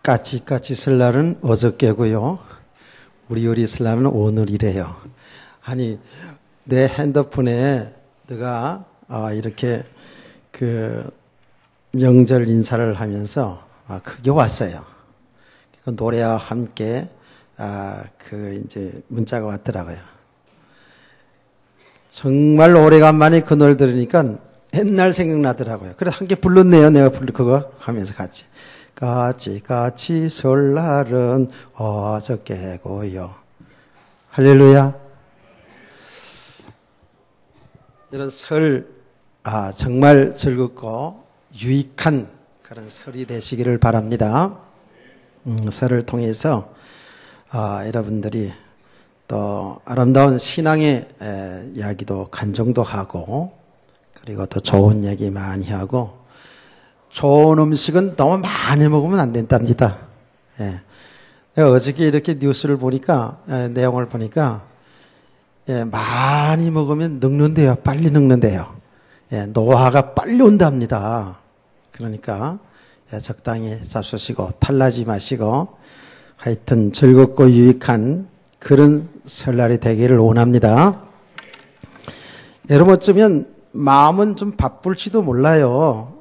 까치까치 설날은 어저께고요. 우리 설날은 오늘이래요. 아니, 내 핸드폰에 내가 이렇게 그 명절 인사를 하면서 그게 왔어요. 그 노래와 함께 이제 문자가 왔더라고요. 정말 오래간만에 그 노래 들으니까 옛날 생각나더라고요. 그래서 함께 불렀네요. 내가 그거 하면서 같이. 까치까치 설날은 어저께고요. 할렐루야. 이런 설, 정말 즐겁고 유익한 그런 설이 되시기를 바랍니다. 설을 통해서 여러분들이 또 아름다운 신앙의 이야기도 간증도 하고, 그리고 또 좋은 얘기 많이 하고, 좋은 음식은 너무 많이 먹으면 안 된답니다. 내가 어저께 이렇게 뉴스를 보니까, 내용을 보니까, 많이 먹으면 늙는데요. 빨리 늙는데요. 노화가 빨리 온답니다. 그러니까, 적당히 잡수시고, 탈나지 마시고, 하여튼 즐겁고 유익한 그런 설날이 되기를 원합니다. 여러분 어쩌면 마음은 좀 바쁠지도 몰라요.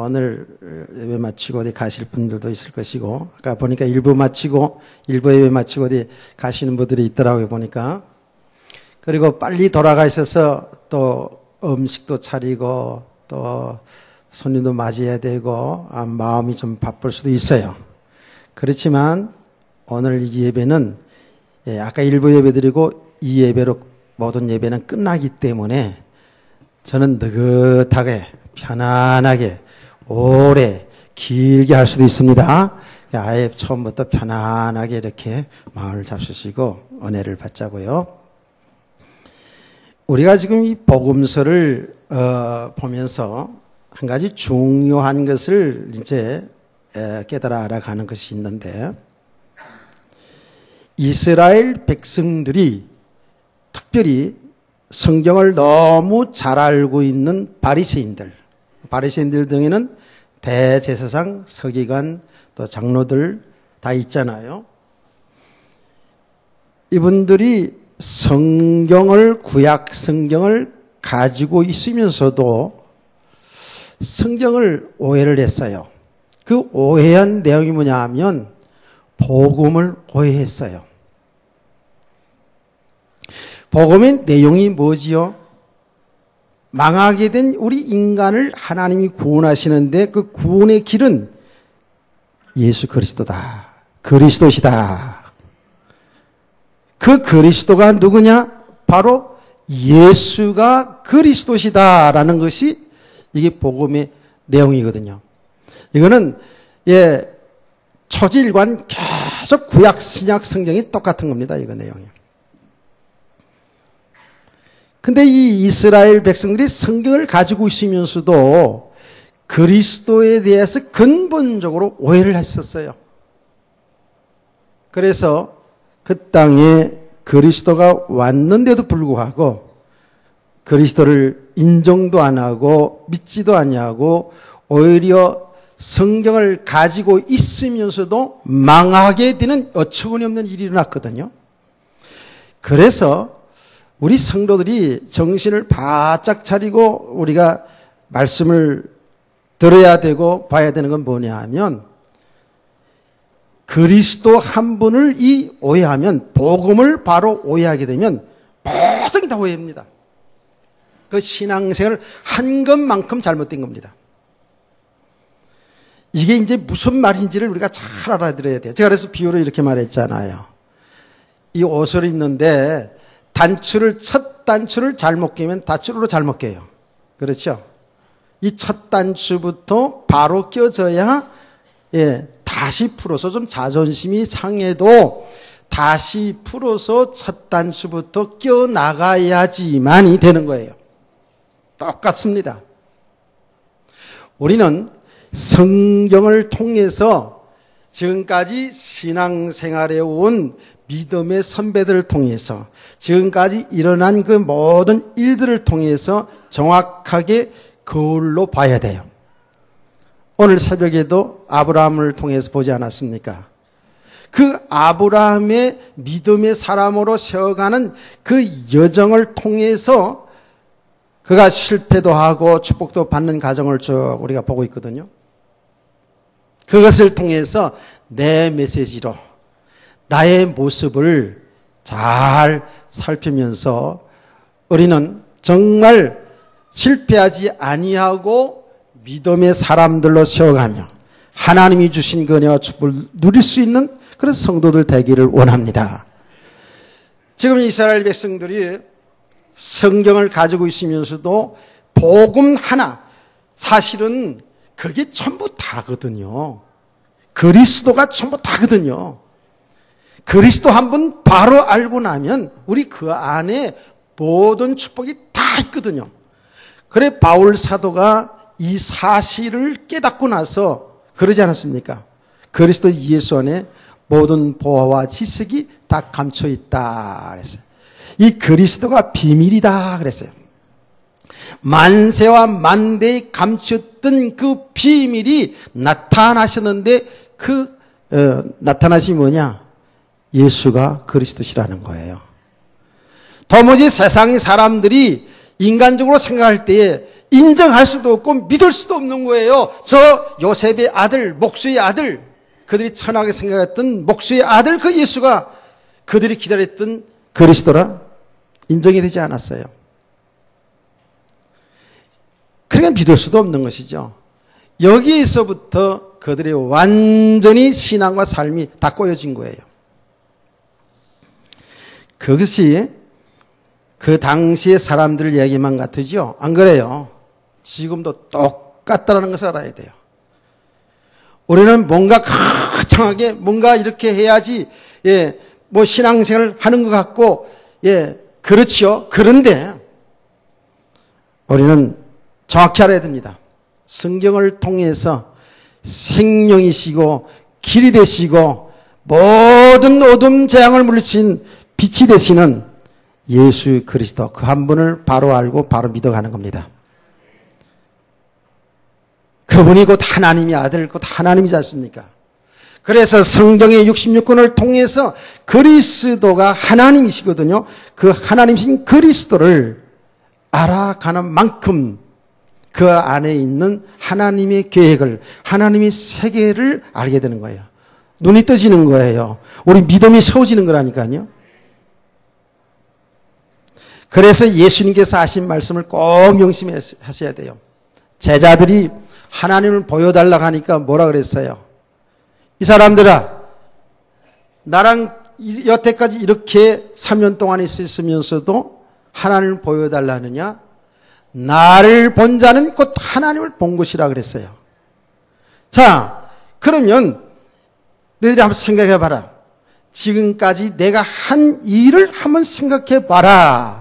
오늘 예배 마치고 어디 가실 분들도 있을 것이고, 아까 보니까 일부 예배 마치고 어디 가시는 분들이 있더라고요, 보니까. 그리고 빨리 돌아가 있어서 또 음식도 차리고 또 손님도 맞이해야 되고 마음이 좀 바쁠 수도 있어요. 그렇지만 오늘 이 예배는 아까 일부 예배 드리고 이 예배로 모든 예배는 끝나기 때문에 저는 느긋하게 편안하게 오래 길게 할 수도 있습니다. 아예 처음부터 편안하게 이렇게 마음을 잡수시고 은혜를 받자고요. 우리가 지금 이 복음서를 보면서 한 가지 중요한 것을 이제 깨달아 알아가는 것이 있는데, 이스라엘 백성들이 특별히 성경을 너무 잘 알고 있는 바리새인들 등에는 대제사장, 서기관, 또 장로들 다 있잖아요. 이분들이 구약 성경을 가지고 있으면서도 성경을 오해를 했어요. 그 오해한 내용이 뭐냐 하면 복음을 오해했어요. 복음의 내용이 뭐지요? 망하게 된 우리 인간을 하나님이 구원하시는데 그 구원의 길은 예수 그리스도다. 그리스도시다. 그 그리스도가 누구냐? 바로 예수가 그리스도시다라는 것이 이게 복음의 내용이거든요. 이거는 초지일관 계속 구약 신약 성경이 똑같은 겁니다. 이거 내용이. 근데 이 이스라엘 백성들이 성경을 가지고 있으면서도 그리스도에 대해서 근본적으로 오해를 했었어요. 그래서 그 땅에 그리스도가 왔는데도 불구하고 그리스도를 인정도 안 하고 믿지도 아니하고 오히려 성경을 가지고 있으면서도 망하게 되는 어처구니 없는 일이 일어났거든요. 그래서 우리 성도들이 정신을 바짝 차리고 우리가 말씀을 들어야 되고 봐야 되는 건 뭐냐 하면, 그리스도 한 분을 오해하면, 복음을 바로 오해하게 되면 모든 게 다 오해입니다. 그 신앙생활을 한 것만큼 잘못된 겁니다. 이게 이제 무슨 말인지를 우리가 잘 알아들어야 돼요. 제가 그래서 비유로 이렇게 말했잖아요. 이 옷을 입는데 첫 단추를 잘못 끼면 닷줄로 잘못 껴요. 그렇죠? 이 첫 단추부터 바로 껴져야 다시 풀어서, 좀 자존심이 상해도 다시 풀어서 첫 단추부터 껴나가야지만이 되는 거예요. 똑같습니다. 우리는 성경을 통해서 지금까지 신앙생활에 온 믿음의 선배들을 통해서 지금까지 일어난 그 모든 일들을 통해서 정확하게 거울로 봐야 돼요. 오늘 새벽에도 아브라함을 통해서 보지 않았습니까? 그 아브라함의 믿음의 사람으로 세워가는 그 여정을 통해서 그가 실패도 하고 축복도 받는 과정을 쭉 우리가 보고 있거든요. 그것을 통해서 내 메시지로 나의 모습을 잘 살피면서 우리는 정말 실패하지 아니하고 믿음의 사람들로 세워가며 하나님이 주신 그 은혜와 축복을 누릴 수 있는 그런 성도들 되기를 원합니다. 지금 이스라엘 백성들이 성경을 가지고 있으면서도 복음 하나, 사실은 그게 전부 다거든요. 그리스도가 전부 다거든요. 그리스도 한 분 바로 알고 나면 우리 그 안에 모든 축복이 다 있거든요. 그래 바울 사도가 이 사실을 깨닫고 나서 그러지 않았습니까? 그리스도 예수 안에 모든 보화와 지식이 다 감춰 있다 그랬어요. 이 그리스도가 비밀이다 그랬어요. 만세와 만대에 감췄던 그 비밀이 나타나셨는데 그 나타나심이 뭐냐? 예수가 그리스도시라는 거예요. 도무지 세상의 사람들이 인간적으로 생각할 때에 인정할 수도 없고 믿을 수도 없는 거예요. 저 요셉의 아들, 목수의 아들, 그들이 천하게 생각했던 목수의 아들 그 예수가 그들이 기다렸던 그리스도라 인정이 되지 않았어요. 그러니까 믿을 수도 없는 것이죠. 여기에서부터 그들의 완전히 신앙과 삶이 다 꼬여진 거예요. 그것이 그 당시의 사람들 얘기만 같으죠? 안 그래요? 지금도 똑같다는 것을 알아야 돼요. 우리는 뭔가 거창하게 뭔가 이렇게 해야지, 예, 뭐 신앙생활을 하는 것 같고, 예, 그렇죠. 그런데 우리는 정확히 알아야 됩니다. 성경을 통해서 생명이시고 길이 되시고 모든 어둠 재앙을 물리친 빛이 되시는 예수 그리스도 그 한 분을 바로 알고 바로 믿어가는 겁니다. 그분이 곧 하나님의 아들, 곧 하나님이지 않습니까? 그래서 성경의 66권을 통해서 그리스도가 하나님이시거든요. 그 하나님이신 그리스도를 알아가는 만큼 그 안에 있는 하나님의 계획을, 하나님의 세계를 알게 되는 거예요. 눈이 떠지는 거예요. 우리 믿음이 세워지는 거라니까요. 그래서 예수님께서 하신 말씀을 꼭 명심하셔야 돼요. 제자들이 하나님을 보여달라고 하니까 뭐라 그랬어요? 이 사람들아, 나랑 여태까지 이렇게 3년 동안 있었으면서도 하나님을 보여달라느냐? 나를 본 자는 곧 하나님을 본 것이라 그랬어요. 자, 그러면 너희들이 한번 생각해 봐라. 지금까지 내가 한 일을 한번 생각해 봐라.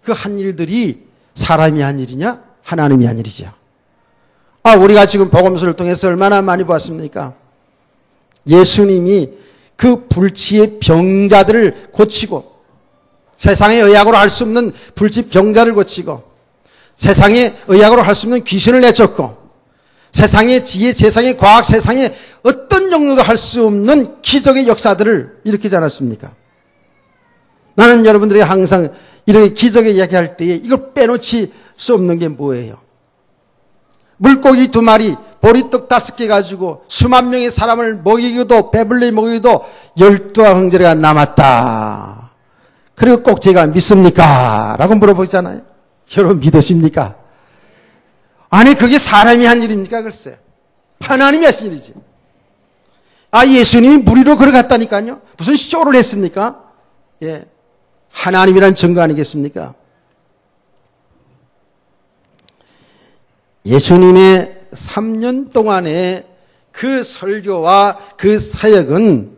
그 한 일들이 사람이 한 일이냐? 하나님이 한 일이죠. 우리가 지금 복음서를 통해서 얼마나 많이 보았습니까? 예수님이 그 불치의 병자들을 고치고, 세상의 의학으로 할 수 없는 불치 병자를 고치고, 세상의 의학으로 할 수 없는 귀신을 내쫓고, 세상의 지혜, 세상의 과학, 세상의 어떤 영역도 할 수 없는 기적의 역사들을 일으키지 않았습니까? 나는 여러분들이 항상 이렇게 기적의 이야기할 때에 이걸 빼놓지 수 없는 게 뭐예요? 물고기 2마리, 보리떡 5개 가지고 수만 명의 사람을 먹이기도 배불리 먹이기도 12형제가 남았다. 그리고 꼭 제가 믿습니까? 라고 물어보잖아요. 여러분 믿으십니까? 아니 그게 사람이 한 일입니까? 글쎄 하나님이 하신 일이지. 예수님이 무리로 걸어갔다니까요. 무슨 쇼를 했습니까? 예, 하나님이란 증거 아니겠습니까? 예수님의 3년 동안의 그 설교와 그 사역은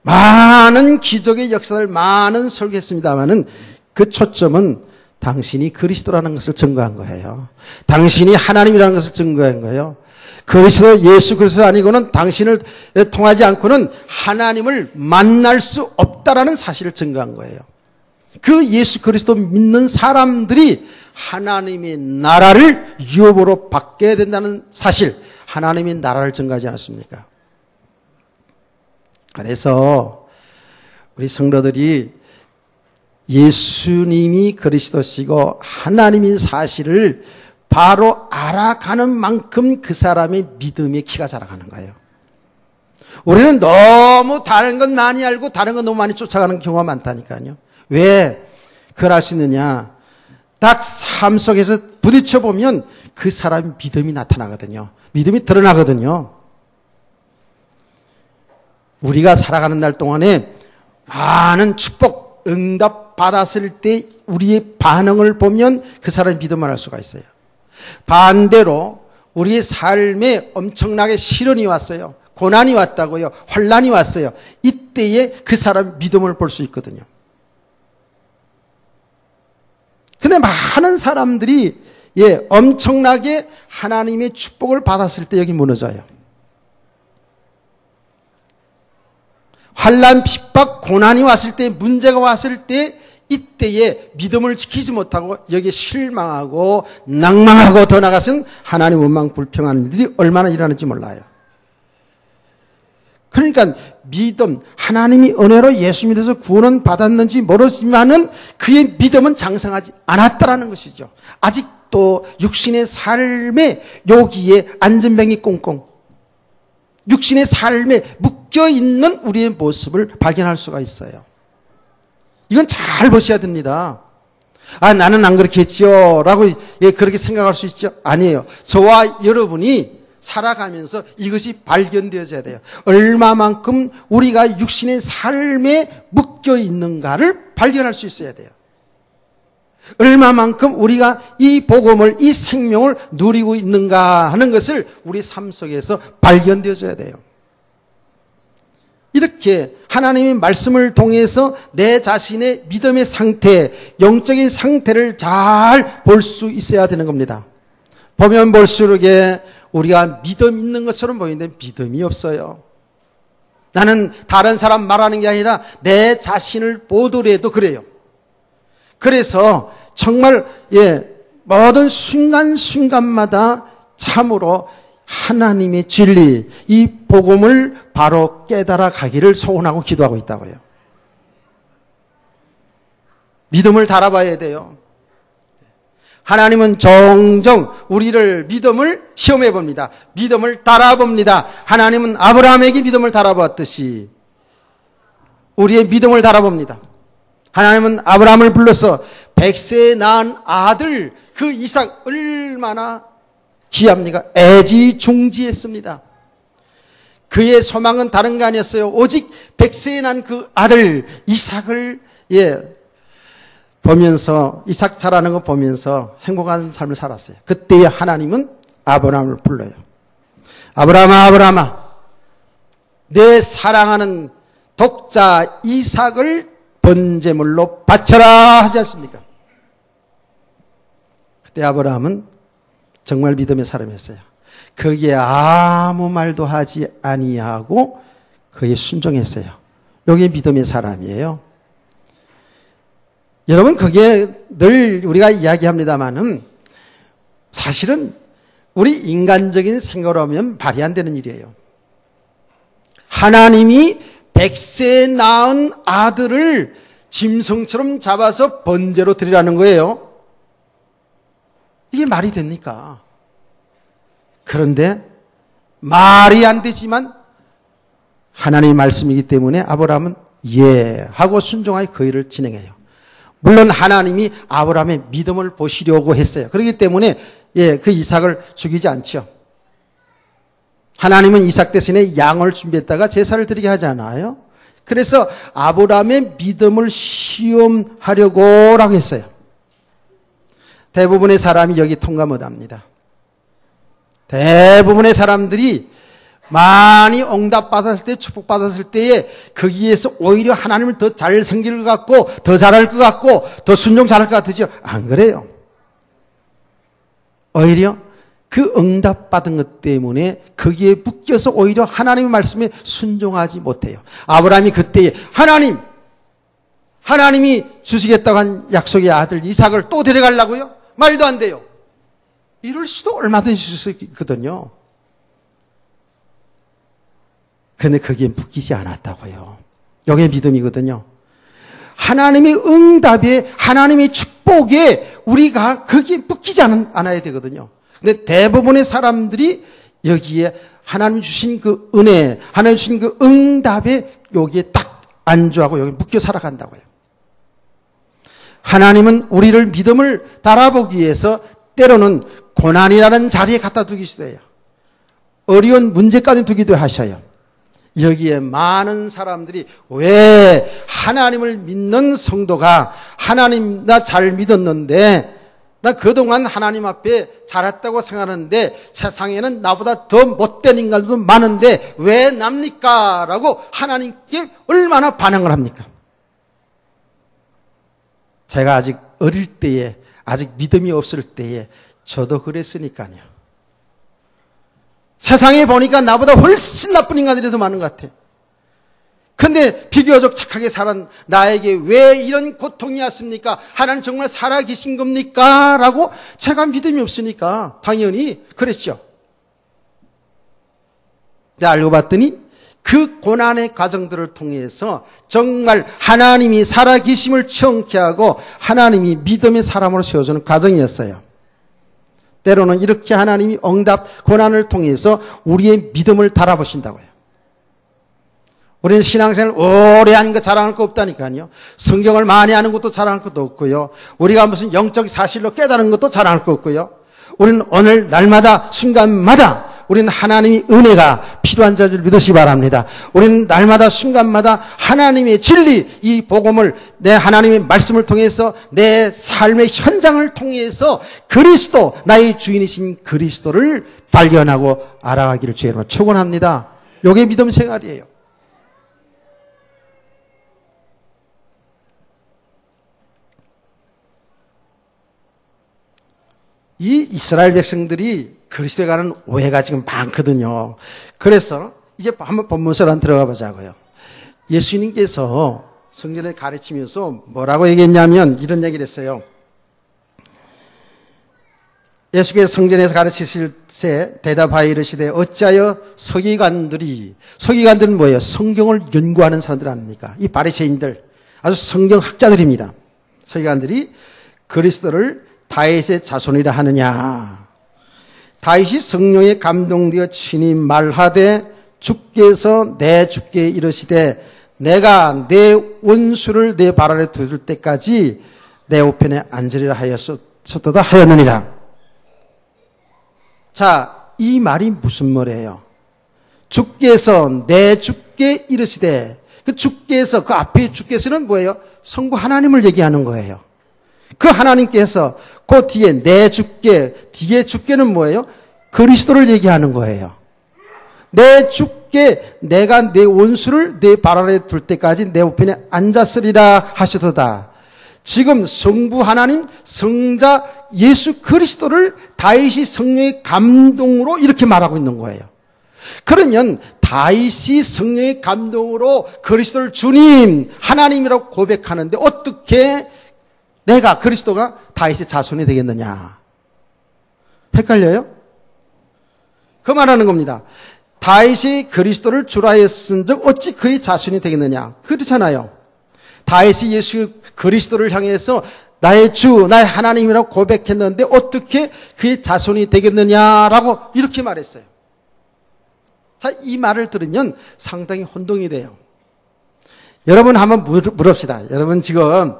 많은 기적의 역사를 많은 설교했습니다마는 그 초점은 당신이 그리스도라는 것을 증거한 거예요. 당신이 하나님이라는 것을 증거한 거예요. 그리스도 예수 그리스도 아니고는 당신을 통하지 않고는 하나님을 만날 수 없다라는 사실을 증거한 거예요. 그 예수 그리스도 믿는 사람들이 하나님의 나라를 유업으로 받게 된다는 사실, 하나님의 나라를 증거하지 않았습니까? 그래서 우리 성도들이 예수님이 그리스도시고 하나님인 사실을 바로 알아가는 만큼 그 사람의 믿음의 키가 자라가는 거예요. 우리는 너무 다른 건 많이 알고 다른 건 너무 많이 쫓아가는 경우가 많다니까요. 왜 그걸 할 수 있느냐? 딱 삶 속에서 부딪혀 보면 그 사람의 믿음이 나타나거든요. 믿음이 드러나거든요. 우리가 살아가는 날 동안에 많은 축복, 응답 받았을 때 우리의 반응을 보면 그 사람의 믿음을 알 수가 있어요. 반대로 우리의 삶에 엄청나게 시련이 왔어요. 고난이 왔다고요. 환난이 왔어요. 이때에 그 사람의 믿음을 볼 수 있거든요. 근데 많은 사람들이 엄청나게 하나님의 축복을 받았을 때 여기 무너져요. 환난, 핍박, 고난이 왔을 때, 문제가 왔을 때 이때에 믿음을 지키지 못하고 여기에 실망하고 낭망하고 더 나아가서는 하나님 원망 불평하는 일들이 얼마나 일어나는지 몰라요. 그러니까 믿음, 하나님이 은혜로 예수 믿어서 구원은 받았는지 모르지만은 그의 믿음은 장성하지 않았다라는 것이죠. 아직도 육신의 삶에 여기에 안전뱅이 꽁꽁, 육신의 삶에 묶여있는 우리의 모습을 발견할 수가 있어요. 이건 잘 보셔야 됩니다. 아, 나는 안 그렇게 했지요 라고 그렇게 생각할 수 있죠. 아니에요. 저와 여러분이 살아가면서 이것이 발견되어져야 돼요. 얼마만큼 우리가 육신의 삶에 묶여 있는가를 발견할 수 있어야 돼요. 얼마만큼 우리가 이 복음을, 이 생명을 누리고 있는가 하는 것을 우리 삶 속에서 발견되어져야 돼요. 이렇게 하나님의 말씀을 통해서 내 자신의 믿음의 상태, 영적인 상태를 잘 볼 수 있어야 되는 겁니다. 보면 볼수록 우리가 믿음 있는 것처럼 보이는데 믿음이 없어요. 나는 다른 사람 말하는 게 아니라 내 자신을 보더라도 그래요. 그래서 정말 모든 순간순간마다 참으로 하나님의 진리, 이 복음을 바로 깨달아 가기를 소원하고 기도하고 있다고요. 믿음을 달아봐야 돼요. 하나님은 종종 우리를 믿음을 시험해 봅니다. 믿음을 달아봅니다. 하나님은 아브라함에게 믿음을 달아보았듯이 우리의 믿음을 달아봅니다. 하나님은 아브라함을 불러서 100세에 낳은 아들 그 이삭 얼마나 귀합니까? 애지중지했습니다. 그의 소망은 다른 게 아니었어요. 오직 100세에 낳은 그 아들 이삭을 보면서, 이삭 자라는 거 보면서 행복한 삶을 살았어요. 그때의 하나님은 아브라함을 불러요. 아브라함아, 아브라함아, 내 사랑하는 독자 이삭을 번제물로 바쳐라 하지 않습니까? 그때 아브라함은 정말 믿음의 사람이었어요. 거기에 아무 말도 하지 아니하고 그에 순종했어요. 여기 믿음의 사람이에요. 여러분, 그게 늘 우리가 이야기합니다만은 사실은 우리 인간적인 생각으로 하면 말이 안 되는 일이에요. 하나님이 100세에 낳은 아들을 짐승처럼 잡아서 번제로 드리라는 거예요. 이게 말이 됩니까? 그런데 말이 안 되지만 하나님의 말씀이기 때문에 아브라함은 예 하고 순종하여 그 일을 진행해요. 물론 하나님이 아브라함의 믿음을 보시려고 했어요. 그렇기 때문에 그 이삭을 죽이지 않죠. 하나님은 이삭 대신에 양을 준비했다가 제사를 드리게 하지 않아요? 그래서 아브라함의 믿음을 시험하려고라고 했어요. 대부분의 사람이 여기 통과 못합니다. 대부분의 사람들이 많이 응답받았을 때, 축복받았을 때에 거기에서 오히려 하나님을 더 잘 섬길 것 같고, 더 잘할 것 같고, 더 순종 잘할 것 같으죠? 안 그래요. 오히려 그 응답받은 것 때문에 거기에 묶여서 오히려 하나님의 말씀에 순종하지 못해요. 아브라함이 그때에 하나님이 주시겠다고 한 약속의 아들 이삭을 또 데려가려고요? 말도 안 돼요. 이럴 수도 얼마든지 있을 수 있거든요. 근데 거기에 묶이지 않았다고요. 이게 믿음이거든요. 하나님의 응답에, 하나님의 축복에 우리가 거기에 묶이지 않아야 되거든요. 근데 대부분의 사람들이 여기에 하나님 주신 그 은혜, 하나님 주신 그 응답에 여기에 딱 안주하고 여기 묶여 살아간다고요. 하나님은 우리를 믿음을 달아보기 위해서 때로는 고난이라는 자리에 갖다 두기도 해요. 어려운 문제까지 두기도 하셔요. 여기에 많은 사람들이 왜 하나님을 믿는 성도가 하나님 나 잘 믿었는데 나 그동안 하나님 앞에 잘했다고 생각하는데 세상에는 나보다 더 못된 인간들도 많은데 왜 납니까? 라고 하나님께 얼마나 반응을 합니까? 제가 아직 어릴 때에 아직 믿음이 없을 때에 저도 그랬으니까요. 세상에 보니까 나보다 훨씬 나쁜 인간들이 더 많은 것 같아. 근데 비교적 착하게 살은 나에게 왜 이런 고통이 왔습니까? 하나님 정말 살아계신 겁니까? 라고 제가 믿음이 없으니까 당연히 그랬죠. 근데 알고 봤더니 그 고난의 과정들을 통해서 정말 하나님이 살아계심을 체험케 하고 하나님이 믿음의 사람으로 세워주는 과정이었어요. 때로는 이렇게 하나님이 응답, 고난을 통해서 우리의 믿음을 달아보신다고요. 우리는 신앙생활 오래 하는 거 자랑할 거 없다니까요. 성경을 많이 하는 것도 자랑할 것도 없고요. 우리가 무슨 영적 사실로 깨달은 것도 자랑할 거 없고요. 우리는 오늘 날마다 순간마다 우리는 하나님의 은혜가 필요한 자를 믿으시기 바랍니다. 우리는 날마다 순간마다 하나님의 진리, 이 복음을 내 하나님의 말씀을 통해서 내 삶의 현장을 통해서 그리스도, 나의 주인이신 그리스도를 발견하고 알아가기를 주의 이름으로 축원합니다. 이게 믿음 생활이에요. 이 이스라엘 백성들이 그리스도에 관한 오해가 지금 많거든요. 그래서 이제 한번 본문서로 들어가 보자고요. 예수님께서 성전에 가르치면서 뭐라고 얘기했냐면 이런 얘기를 했어요. 예수께서 성전에서 가르치실 때 대답하여 이르시되 어찌하여 서기관들은 뭐예요? 성경을 연구하는 사람들 아닙니까? 이 바리새인들 아주 성경학자들입니다. 서기관들이 그리스도를 다윗의 자손이라 하느냐. 다윗이 성령에 감동되어 친히 말하되 주께서 내 주께 이르시되 내가 내 원수를 내 발 아래 두을 때까지 내 우편에 앉으리라 하였었다 하였느니라. 자, 이 말이 무슨 말이에요? 주께서 내 주께 이르시되 그 주께서 그 앞에 주께서는 뭐예요? 성부 하나님을 얘기하는 거예요. 그 하나님께서 그 뒤에 내 주께, 뒤에 주께는 뭐예요? 그리스도를 얘기하는 거예요. 내 주께 내가 내 원수를 내 발 아래 둘 때까지 내 우편에 앉았으리라 하시도다. 지금 성부 하나님, 성자 예수 그리스도를 다윗이 성령의 감동으로 이렇게 말하고 있는 거예요. 그러면 다윗이 성령의 감동으로 그리스도를 주님, 하나님이라고 고백하는데 어떻게 내가 그리스도가 다윗의 자손이 되겠느냐? 헷갈려요? 그 말하는 겁니다. 다윗이 그리스도를 주라 했은즉 어찌 그의 자손이 되겠느냐? 그렇잖아요. 다윗이 예수 그리스도를 향해서 나의 주, 나의 하나님이라고 고백했는데 어떻게 그의 자손이 되겠느냐라고 이렇게 말했어요. 자, 이 말을 들으면 상당히 혼동이 돼요. 여러분 한번 물읍시다. 여러분 지금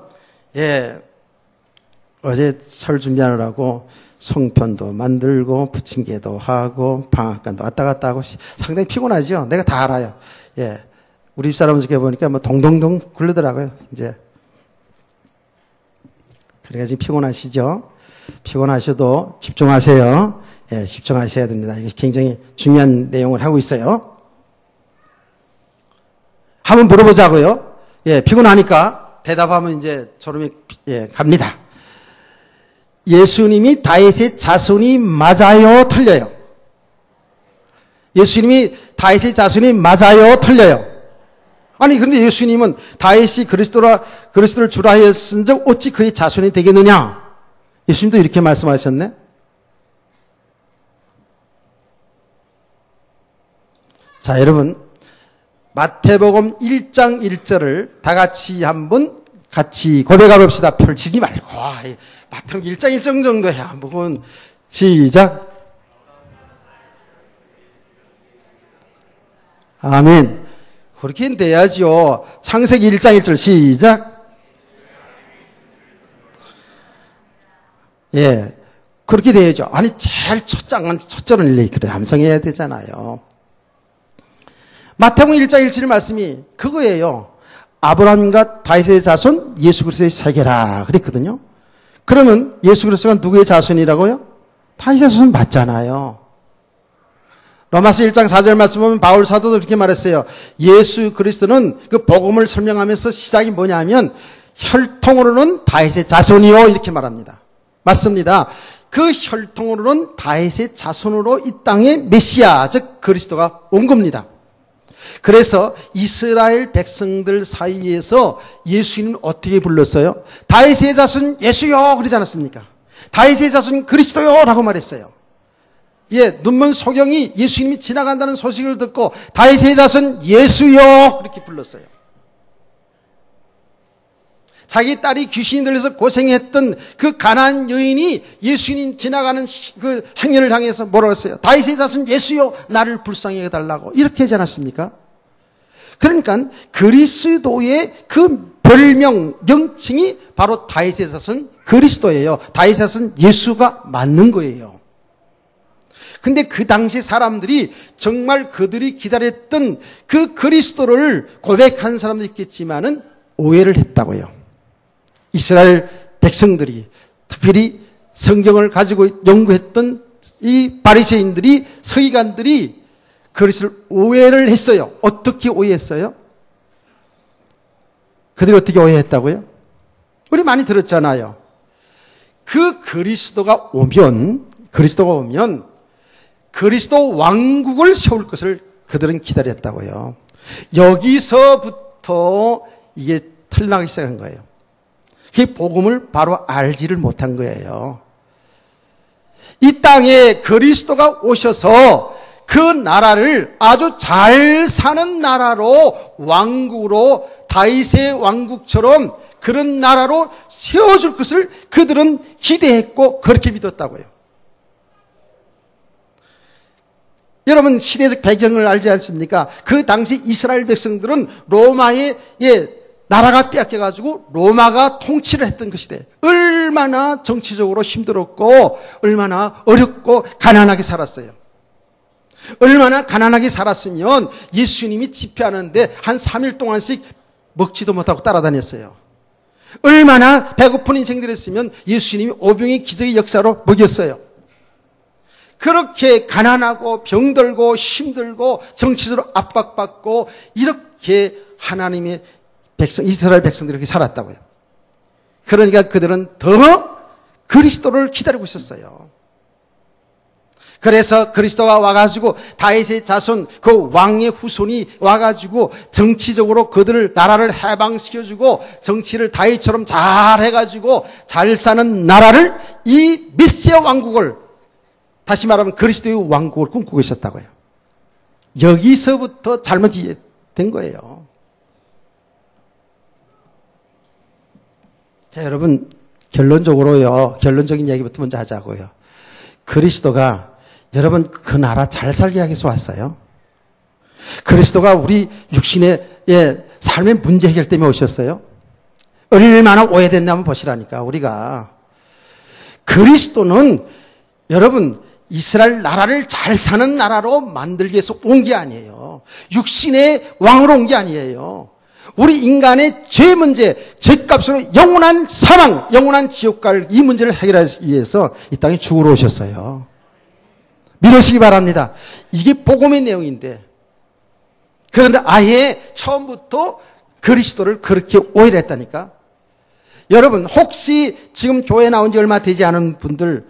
어제 설 준비하느라고 송편도 만들고 부침개도 하고 방앗간도 왔다 갔다 하고 상당히 피곤하죠. 내가 다 알아요. 우리 집사람은 저렇게 보니까 뭐 동동동 굴르더라고요. 이제 그러니까 지금 피곤하시죠? 피곤하셔도 집중하세요. 집중하셔야 됩니다. 이게 굉장히 중요한 내용을 하고 있어요. 한번 물어보자고요. 피곤하니까 대답하면 이제 졸음이 갑니다. 예수님이 다윗의 자손이 맞아요? 틀려요? 예수님이 다윗의 자손이 맞아요? 틀려요? 아니 그런데 예수님은 다윗이 그리스도를 주라 하였은즉 어찌 그의 자손이 되겠느냐? 예수님도 이렇게 말씀하셨네. 자, 여러분 마태복음 1장 1절을 다 같이 한번 같이 고백해 봅시다. 펼치지 말고. 마태복음 1장 1절 정도야. 한번 시작. 아멘. 그렇게 돼야지요. 창세기 1장 1절 시작. 예. 그렇게 돼야죠. 아니 제일 첫 절은 그래 함성해야 되잖아요. 마태복음 1장 1절 말씀이 그거예요. 아브라함과 다윗의 자손 예수 그리스도의 세계라 그랬거든요. 그러면 예수 그리스도가 누구의 자손이라고요? 다윗의 자손 맞잖아요. 로마서 1장 4절 말씀 보면 바울 사도도 이렇게 말했어요. 예수 그리스도는 그 복음을 설명하면서 시작이 뭐냐면 혈통으로는 다윗의 자손이요 이렇게 말합니다. 맞습니다. 그 혈통으로는 다윗의 자손으로 이 땅에 메시아 즉 그리스도가 온 겁니다. 그래서 이스라엘 백성들 사이에서 예수님은 어떻게 불렀어요? 다윗의 자손 예수요 그러지 않았습니까? 다윗의 자손 그리스도요 라고 말했어요. 예, 눈먼 소경이 예수님이 지나간다는 소식을 듣고 다윗의 자손 예수요 그렇게 불렀어요. 자기 딸이 귀신이 들려서 고생했던 그 가나안 여인이 예수님 지나가는 그 행렬을 향해서 뭐라고 했어요? 다윗의 자손 예수요 나를 불쌍히 해달라고 이렇게 하지 않았습니까? 그러니까 그리스도의 그 별명 명칭이 바로 다윗의 자손 그리스도예요. 다윗의 자손 예수가 맞는 거예요. 근데 그 당시 사람들이 정말 그들이 기다렸던 그 그리스도를 고백한 사람도 있겠지만은 오해를 했다고요. 이스라엘 백성들이 특별히 성경을 가지고 연구했던 이 바리새인들이 서기관들이 그리스도를 오해를 했어요. 어떻게 오해했어요? 그들이 어떻게 오해했다고요? 우리 많이 들었잖아요. 그 그리스도가 오면 그리스도 왕국을 세울 것을 그들은 기다렸다고요. 여기서부터 이게 틀나기 시작한 거예요. 그 복음을 바로 알지를 못한 거예요. 이 땅에 그리스도가 오셔서 그 나라를 아주 잘 사는 나라로 왕국으로 다윗의 왕국처럼 그런 나라로 세워줄 것을 그들은 기대했고 그렇게 믿었다고요. 여러분 시대적 배경을 알지 않습니까? 그 당시 이스라엘 백성들은 로마의 나라가 빼앗겨가지고 로마가 통치를 했던 그 시대. 얼마나 정치적으로 힘들었고 얼마나 어렵고 가난하게 살았어요. 얼마나 가난하게 살았으면 예수님이 집회하는데 한 3일 동안씩 먹지도 못하고 따라다녔어요. 얼마나 배고픈 인생들이었으면 예수님이 오병의 기적의 역사로 먹였어요. 그렇게 가난하고 병들고 힘들고 정치적으로 압박받고 이렇게 하나님의 백성, 이스라엘 백성들이 이렇게 살았다고요. 그러니까 그들은 더 그리스도를 기다리고 있었어요. 그래서 그리스도가 와가지고 다윗의 자손 그 왕의 후손이 와가지고 정치적으로 그들을 나라를 해방시켜주고 정치를 다윗처럼 잘 해가지고 잘 사는 나라를 이 메시아 왕국을 다시 말하면 그리스도의 왕국을 꿈꾸고 있었다고요. 여기서부터 잘못 이해된 거예요. 자, 여러분 결론적인 얘기부터 먼저 하자고요. 그리스도가 여러분 그 나라 잘 살게 하기 위해서 왔어요. 그리스도가 우리 육신의 삶의 문제 해결 때문에 오셨어요. 얼마나 오해됐냐면 보시라니까. 우리가 그리스도는 여러분 이스라엘 나라를 잘 사는 나라로 만들기 위해서 온 게 아니에요. 육신의 왕으로 온 게 아니에요. 우리 인간의 죄 문제, 죄값으로 영원한 사망, 영원한 지옥 갈 이 문제를 해결하기 위해서 이 땅에 죽으러 오셨어요. 믿으시기 바랍니다. 이게 복음의 내용인데 그런데 아예 처음부터 그리스도를 그렇게 오해를 했다니까. 여러분 혹시 지금 교회 나온 지 얼마 되지 않은 분들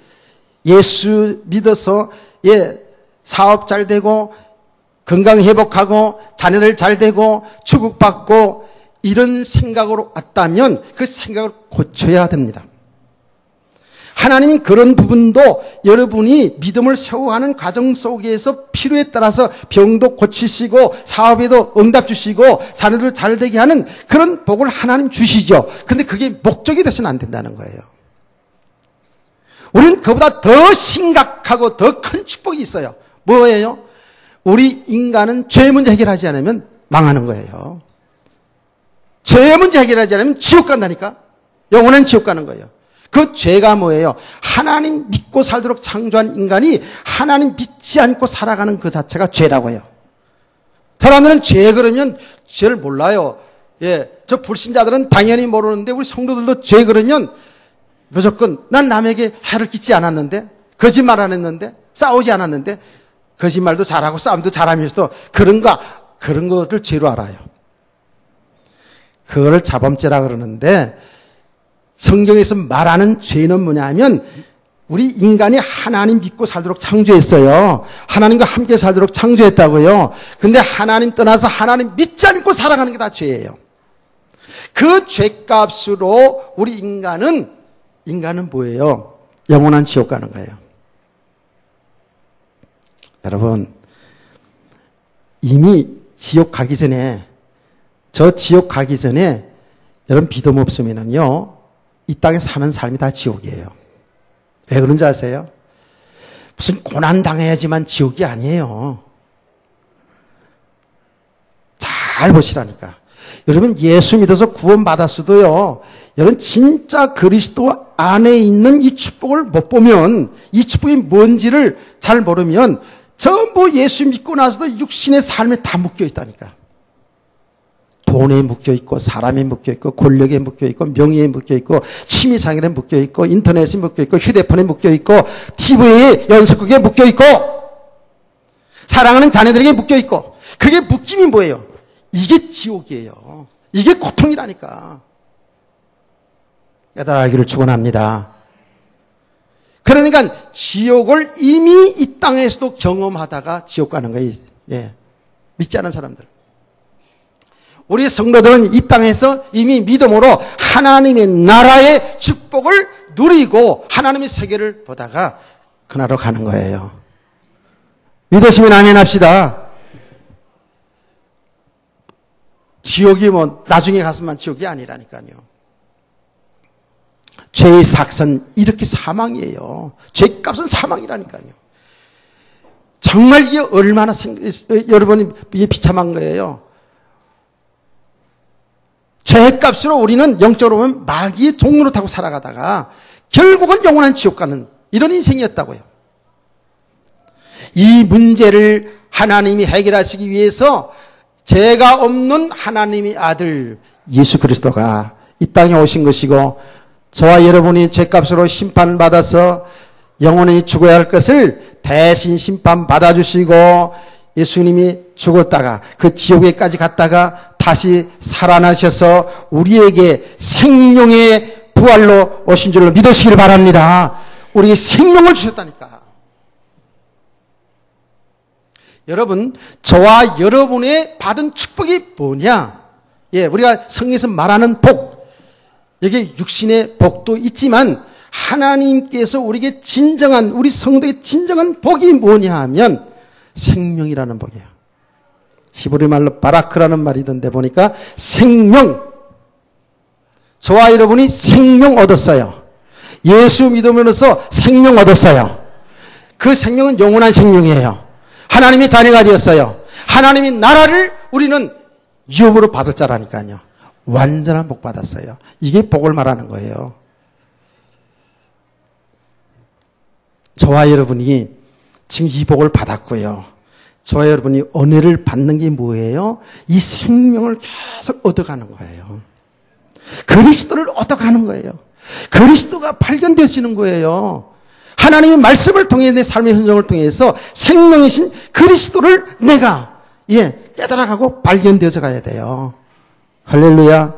사업 잘 되고 건강 회복하고 자녀들 잘 되고 축복받고 이런 생각으로 왔다면 그 생각을 고쳐야 됩니다. 하나님이 그런 부분도 여러분이 믿음을 세워가는 과정 속에서 필요에 따라서 병도 고치시고 사업에도 응답 주시고 자녀들 잘 되게 하는 그런 복을 하나님 주시죠. 근데 그게 목적이 되서는 안 된다는 거예요. 우리는 그보다 더 심각하고 더 큰 축복이 있어요. 뭐예요? 우리 인간은 죄 문제 해결하지 않으면 망하는 거예요. 죄 문제 해결하지 않으면 지옥 간다니까. 영원한 지옥 가는 거예요. 그 죄가 뭐예요? 하나님 믿고 살도록 창조한 인간이 하나님 믿지 않고 살아가는 그 자체가 죄라고 해요. 사람들은 죄 그러면 죄를 몰라요. 예, 저 불신자들은 당연히 모르는데 우리 성도들도 죄 그러면 무조건 난 남에게 해를 끼치지 않았는데, 거짓말 안 했는데, 싸우지 않았는데, 거짓말도 잘하고 싸움도 잘하면서도 그런 것들 죄로 알아요. 그거를 자범죄라 그러는데 성경에서 말하는 죄는 뭐냐면 우리 인간이 하나님 믿고 살도록 창조했어요. 하나님과 함께 살도록 창조했다고요. 근데 하나님 떠나서 하나님 믿지 않고 살아가는 게 다 죄예요. 그 죄값으로 우리 인간은 뭐예요? 영원한 지옥 가는 거예요. 여러분, 이미 지옥 가기 전에, 여러분 믿음 없으면은요, 이 땅에 사는 삶이 다 지옥이에요. 왜 그런지 아세요? 무슨 고난 당해야지만 지옥이 아니에요. 잘 보시라니까. 여러분 예수 믿어서 구원받았어도요, 여러분 진짜 그리스도 안에 있는 이 축복을 못 보면, 이 축복이 뭔지를 잘 모르면 전부 예수 믿고 나서도 육신의 삶에 다 묶여 있다니까. 돈에 묶여 있고, 사람에 묶여 있고, 권력에 묶여 있고, 명예에 묶여 있고, 취미생활에 묶여 있고, 인터넷에 묶여 있고, 휴대폰에 묶여 있고, TV에 연속극에 묶여 있고, 사랑하는 자녀들에게 묶여 있고, 그게 묶임이 뭐예요? 이게 지옥이에요. 이게 고통이라니까. 깨달아기를 축원합니다. 그러니까 지옥을 이미 이 땅에서도 경험하다가 지옥 가는 거예요. 예. 믿지 않은 사람들. 우리 성도들은 이 땅에서 이미 믿음으로 하나님의 나라의 축복을 누리고 하나님의 세계를 보다가 그나로 가는 거예요. 믿으시면 아멘 합시다. 지옥이 뭐 나중에 가서만 지옥이 아니라니까요. 죄의 삭선 이렇게 사망이에요. 죄값은 사망이라니까요. 정말 이게 얼마나 여러분이 이게 비참한 거예요. 죄값으로 우리는 영적으로 보면 마귀의 종로를 타고 살아가다가 결국은 영원한 지옥 가는 이런 인생이었다고요. 이 문제를 하나님이 해결하시기 위해서 죄가 없는 하나님의 아들 예수 그리스도가 이 땅에 오신 것이고, 저와 여러분이 죄값으로 심판받아서 영원히 죽어야 할 것을 대신 심판받아 주시고, 예수님이 죽었다가 그 지옥에까지 갔다가 다시 살아나셔서 우리에게 생명의 부활로 오신 줄로 믿으시길 바랍니다. 우리에게 생명을 주셨다니까. 여러분, 저와 여러분의 받은 축복이 뭐냐? 예, 우리가 성경에서 말하는 복, 여기 육신의 복도 있지만 하나님께서 우리에게 진정한, 우리 성도의 진정한 복이 뭐냐 하면 생명이라는 복이에요. 히브리 말로 바라크라는 말이 있던데 보니까 생명. 저와 여러분이 생명 얻었어요. 예수 믿음으로써 생명 얻었어요. 그 생명은 영원한 생명이에요. 하나님의 자녀가 되었어요. 하나님의 나라를 우리는 유업으로 받을 자라니까요. 완전한 복 받았어요. 이게 복을 말하는 거예요. 저와 여러분이 지금 이 복을 받았고요. 저와 여러분이 은혜를 받는 게 뭐예요? 이 생명을 계속 얻어가는 거예요. 그리스도를 얻어가는 거예요. 그리스도가 발견되시는 거예요. 하나님의 말씀을 통해 내 삶의 현장을 통해서 생명이신 그리스도를 내가 깨달아가고 발견되어져 가야 돼요. 할렐루야.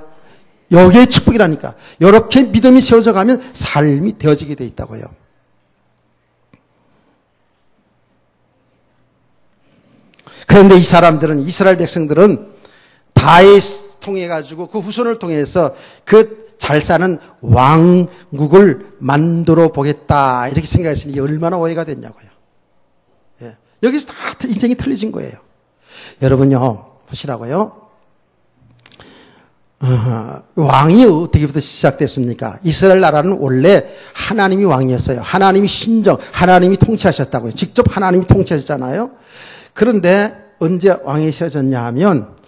여기에 축복이라니까. 이렇게 믿음이 세워져 가면 삶이 되어지게 돼 있다고요. 그런데 이 사람들은, 이스라엘 백성들은 다윗 통해 가지고 그 후손을 통해서 그 잘 사는 왕국을 만들어 보겠다 이렇게 생각했으니 얼마나 오해가 됐냐고요. 예. 여기서 다 인생이 틀려진 거예요. 여러분요, 보시라고요. 왕이 어떻게부터 시작됐습니까? 이스라엘 나라는 원래 하나님이 왕이었어요. 하나님이 신정, 하나님이 통치하셨다고요. 직접 하나님이 통치하셨잖아요. 그런데 언제 왕이 세워졌냐 하면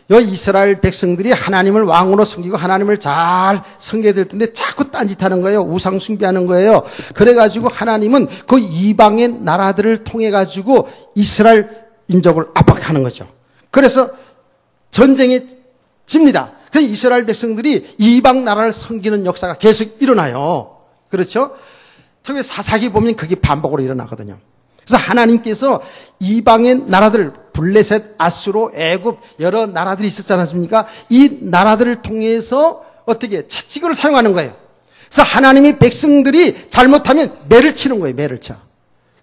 이 이스라엘 백성들이 하나님을 왕으로 섬기고 하나님을 잘 섬겨야 될 텐데 자꾸 딴짓하는 거예요. 우상 숭배하는 거예요. 그래가지고 하나님은 그 이방의 나라들을 통해 가지고 이스라엘 민족을 압박하는 거죠. 그래서 전쟁에 집니다. 그래서 이스라엘 백성들이 이방 나라를 섬기는 역사가 계속 일어나요. 그렇죠? 특히 사사기 보면 그게 반복으로 일어나거든요. 그래서 하나님께서 이방의 나라들, 블레셋, 아수르, 애굽 여러 나라들이 있었지 않습니까? 이 나라들을 통해서 어떻게 채찍을 사용하는 거예요. 그래서 하나님의 백성들이 잘못하면 매를 치는 거예요. 매를 쳐.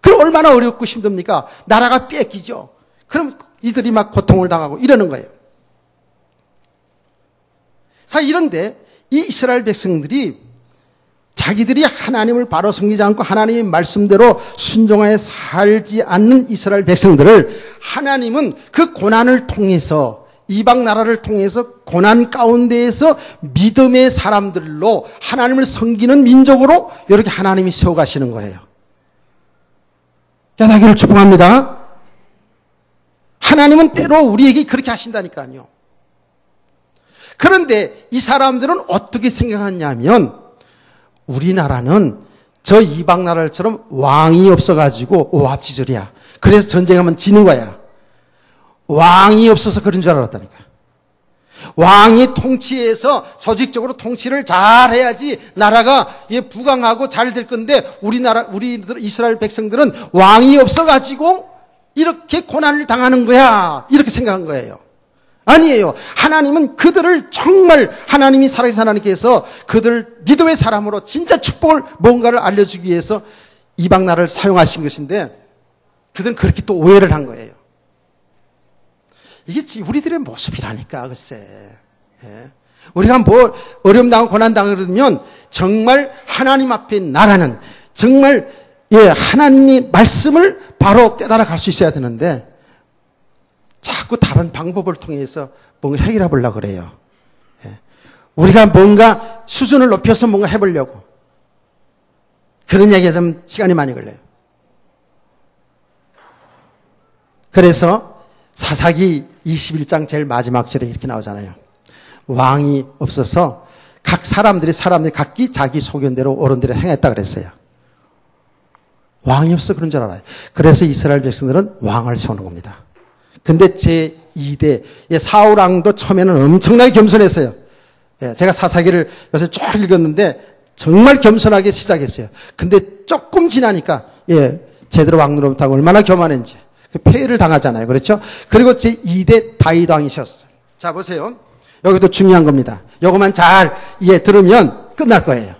그럼 얼마나 어렵고 힘듭니까? 나라가 뺏기죠. 그럼 이들이 막 고통을 당하고 이러는 거예요. 자, 이런데 이 이스라엘 백성들이 자기들이 하나님을 바로 섬기지 않고 하나님의 말씀대로 순종하여 살지 않는 이스라엘 백성들을 하나님은 그 고난을 통해서 이방 나라를 통해서 고난 가운데에서 믿음의 사람들로 하나님을 섬기는 민족으로 이렇게 하나님이 세워가시는 거예요. 야나기를 축복합니다. 하나님은 때로 우리에게 그렇게 하신다니까요. 그런데 이 사람들은 어떻게 생각하냐면 우리나라는 저 이방 나라처럼 왕이 없어가지고 오합지졸이야. 그래서 전쟁하면 지는 거야. 왕이 없어서 그런 줄 알았다니까. 왕이 통치해서 조직적으로 통치를 잘 해야지 나라가 부강하고 잘 될 건데 우리 이스라엘 백성들은 왕이 없어가지고 이렇게 고난을 당하는 거야. 이렇게 생각한 거예요. 아니에요. 하나님은 그들을 정말 하나님이 살아계신 하나님께서 그들 믿음의 사람으로 진짜 축복을 뭔가를 알려주기 위해서 이방 나라를 사용하신 것인데 그들은 그렇게 또 오해를 한 거예요. 이게 우리들의 모습이라니까 글쎄. 예. 우리가 뭐 어려움 당하고 고난 당하면 정말 하나님 앞에 나가는 정말 하나님의 말씀을 바로 깨달아 갈 수 있어야 되는데 자꾸 다른 방법을 통해서 뭔가 해결해 보려고 그래요. 예. 우리가 뭔가 수준을 높여서 뭔가 해보려고. 그런 얘기가 좀 시간이 많이 걸려요. 그래서 사사기 21장 제일 마지막 절에 이렇게 나오잖아요. 왕이 없어서 각 사람들이 각기 자기 소견대로 옳은 대로 행했다 그랬어요. 왕이 없어 그런 줄 알아요. 그래서 이스라엘 백성들은 왕을 세우는 겁니다. 근데 제2대 사울 왕도 처음에는 엄청나게 겸손했어요. 제가 사사기를 요새 쭉 읽었는데 정말 겸손하게 시작했어요. 근데 조금 지나니까 제대로 왕노릇 못하고 얼마나 교만했는지 그 폐해를 당하잖아요. 그렇죠? 그리고 제2대 다윗 왕이셨어요. 자 보세요. 여기도 중요한 겁니다. 이것만 잘 들으면 끝날 거예요.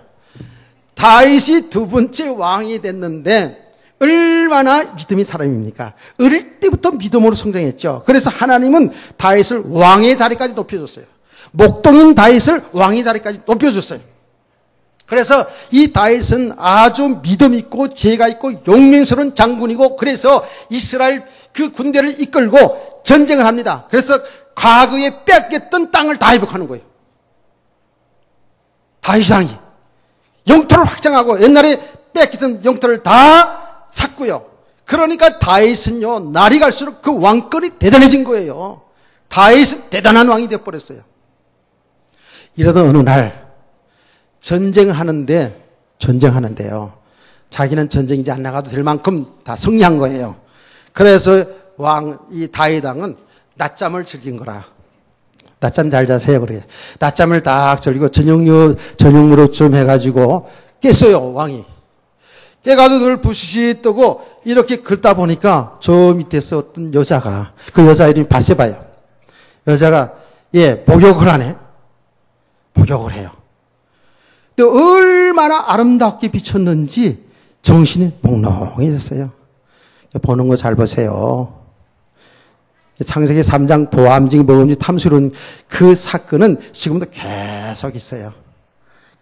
다윗이 두 번째 왕이 됐는데 얼마나 믿음의 사람입니까? 어릴 때부터 믿음으로 성장했죠. 그래서 하나님은 다윗을 왕의 자리까지 높여줬어요. 목동인 다윗을 왕의 자리까지 높여줬어요. 그래서 이 다윗은 아주 믿음 있고 지혜가 있고 용맹스러운 장군이고 그래서 이스라엘 그 군대를 이끌고 전쟁을 합니다. 그래서 과거에 뺏겼던 땅을 다 회복하는 거예요. 다윗 왕이 영토를 확장하고 옛날에 뺏겼던 영토를 다 찾고요. 그러니까 다윗은요 날이 갈수록 그 왕권이 대단해진 거예요. 다윗은 대단한 왕이 되어버렸어요. 이러던 어느 날 전쟁하는데요. 자기는 전쟁 이제 안 나가도 될 만큼 다 승리한 거예요. 그래서 이 다윗 왕은 낮잠을 즐긴 거라. 낮잠 잘 자세요. 그래. 낮잠을 딱 즐기고 저녁무릎 좀 해가지고 깼어요. 왕이. 깨가지고 늘 부시시 뜨고 이렇게 긁다 보니까 저 밑에서 어떤 여자가 그 여자 이름이 바세바예요. 여자가 목욕을 하네. 목욕을 해요. 근데 얼마나 아름답게 비쳤는지 정신이 몽롱해졌어요. 보는 거 잘 보세요. 창세기 3장 보암증이 먹음직 탐스러운 그 사건은 지금도 계속 있어요.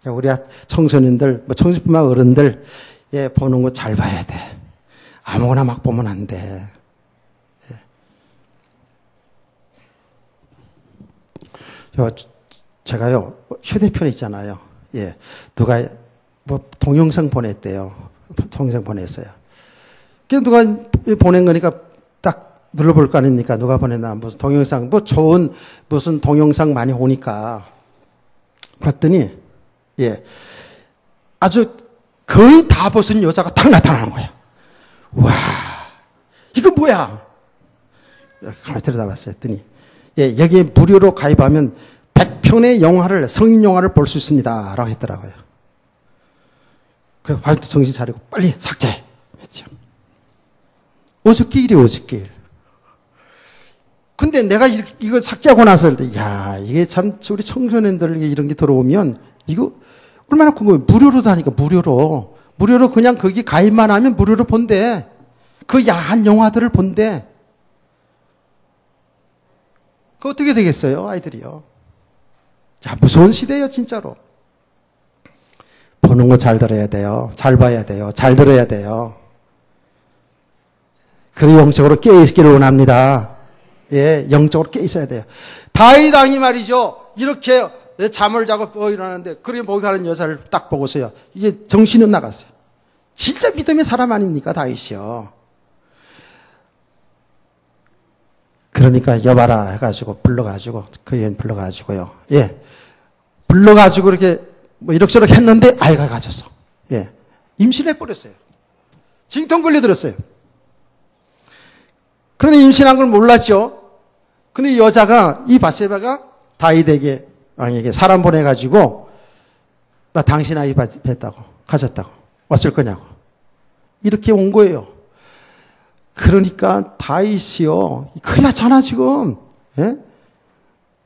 우리 청소년들, 뭐 청소년뿐만 어른들, 예, 보는 거 잘 봐야 돼. 아무거나 막 보면 안 돼. 예. 제가요, 휴대폰 있잖아요. 예. 누가 뭐 동영상 보냈대요. 동영상 보냈어요. 누가 보낸 거니까 딱 눌러볼 거 아닙니까? 누가 보냈나? 무슨 동영상, 뭐 좋은 무슨 동영상 많이 오니까 봤더니, 예. 아주 거의 다 벗은 여자가 딱 나타나는 거야. 와, 이거 뭐야? 가만히 들여다봤어요. 했더니, 예, 여기에 무료로 가입하면 100편의 영화를, 성인 영화를 볼 수 있습니다. 라고 했더라고요. 그래서 화이트 정신 차리고 빨리 삭제! 했죠. 어저께 일이 어저께 일. 근데 내가 이걸 삭제하고 나서, 야, 이게 참, 우리 청소년들 이런 게 들어오면, 이거 얼마나 궁금해. 무료로 다니까, 무료로. 무료로 그냥 거기 가입만 하면 무료로 본대. 그 야한 영화들을 본대. 그 어떻게 되겠어요, 아이들이요? 야, 무서운 시대예요, 진짜로. 보는 거 잘 들어야 돼요. 잘 봐야 돼요. 잘 들어야 돼요. 그리고 영적으로 깨어있기를 원합니다. 예, 영적으로 깨어있어야 돼요. 다윗 왕이 말이죠. 이렇게 잠을 자고 일어나는데, 그렇게 목욕하는 여자를 딱 보고서요. 이게 정신은 나갔어요. 진짜 믿음의 사람 아닙니까, 다윗이요. 그러니까 여봐라 해가지고 불러가지고, 그 여인 불러가지고요. 예. 불러가지고 이렇게 뭐 이럭저럭 했는데 아이가 가졌어. 예. 임신해버렸어요. 징통 걸려들었어요. 그런데 임신한 걸 몰랐죠. 근데 여자가, 이 밧세바가 다윗에게, 왕에게 사람 보내가지고, 나 당신 아이 뵀다고, 가졌다고, 어쩔 거냐고. 이렇게 온 거예요. 그러니까 다윗이요, 큰일 났잖아, 지금. 예?